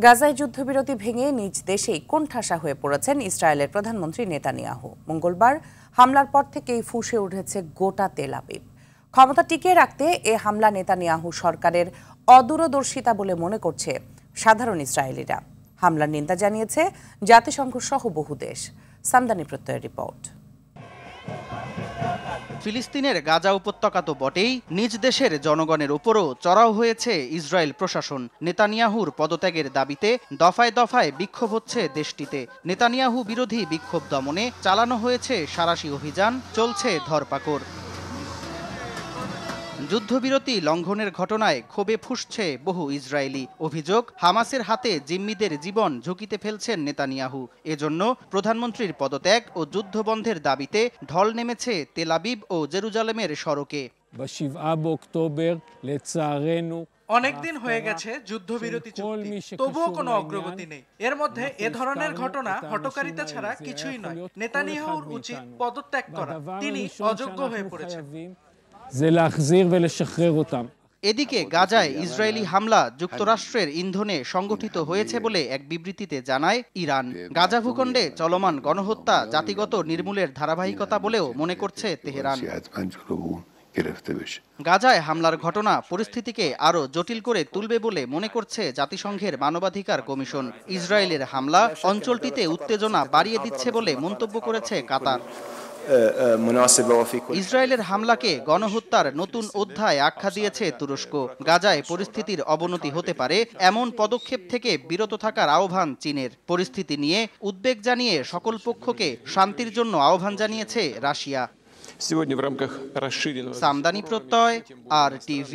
গাজায় যুদ্ধবিরতি ভেঙে নিজ দেশেই কোণঠাসা হয়ে পড়েছেন ইসরায়েলের প্রধানমন্ত্রী নেতানিয়াহু। মঙ্গলবার হামলার পর থেকেই ফুঁসে উঠেছে গোটা তেল আবিব। ক্ষমতা টিকিয়ে রাখতে এ হামলা নেতানিয়াহু সরকারের অদূরদর্শিতা বলে মনে করছে সাধারণ ইসরায়েলিরা। হামলার নিন্দা জানিয়েছে জাতিসংঘ সহ বহু দেশ। সামদানি প্রত্যয়ের রিপোর্ট। ফিলিস্তিনের গাজা উপত্যকা তো বটেই, নিজ দেশের জনগণের উপরও চড়াও হয়েছে ইসরায়েল প্রশাসন। নেতানিয়াহুর পদত্যাগের দাবিতে দফায় দফায় বিক্ষোভ হচ্ছে দেশটিতে। নেতানিয়াহু বিরোধী বিক্ষোভ দমনে চালানো হয়েছে সাঁড়াশি অভিযান, চলছে ধরপাকড়। যুদ্ধবিরতি লঙ্ঘনের ঘটনায় ক্ষোভে ফুঁসছে বহু ইসরায়েলি। অভিযোগ, হামাসের হাতে জিম্মিদের জীবন ঝুঁকিতে ফেলছেন নেতানিয়াহু। এজন্য প্রধানমন্ত্রীর পদত্যাগ ও যুদ্ধবন্ধের দাবিতে ঢল নেমেছে তেল আবিব ও জেরুজালেমের সড়কে। অনেকদিন হয়ে গেছে যুদ্ধবিরতি চুক্তি, তবুও কোনো অগ্রগতি নেই। এর মধ্যে এ ধরনের ঘটনা হঠকারিতা ছাড়া কিছুই নয়। নেতানিয়াহুর উচিত পদত্যাগ করা, তিনি অযোগ্য হয়ে পড়েছেন। এদিকে গাজায় ইসরায়েলি হামলা যুক্তরাষ্ট্রের ইন্ধনে সংগঠিত হয়েছে বলে এক বিবৃতিতে জানায় ইরান। গাজা ভূখণ্ডে চলমান গণহত্যা জাতিগত নির্মূলের ধারাবাহিকতা বলেও মনে করছে তেহরান। গাজায় হামলার ঘটনা পরিস্থিতিকে আরও জটিল করে তুলবে বলে মনে করছে জাতিসংঘের মানবাধিকার কমিশন। ইসরায়েলের হামলা অঞ্চলটিতে উত্তেজনা বাড়িয়ে দিচ্ছে বলে মন্তব্য করেছে কাতার। ইসরায়েলের হামলাকে গণহত্যার নতুন অধ্যায় আখ্যা দিয়েছে তুরস্ক। গাজায় পরিস্থিতির অবনতি হতে পারে এমন পদক্ষেপ থেকে বিরত থাকার আহ্বান চীনের। পরিস্থিতি নিয়ে উদ্বেগ জানিয়ে সকল পক্ষকে শান্তির জন্য আহ্বান জানিয়েছে রাশিয়া। সামদানি প্রত্যয়, RTV।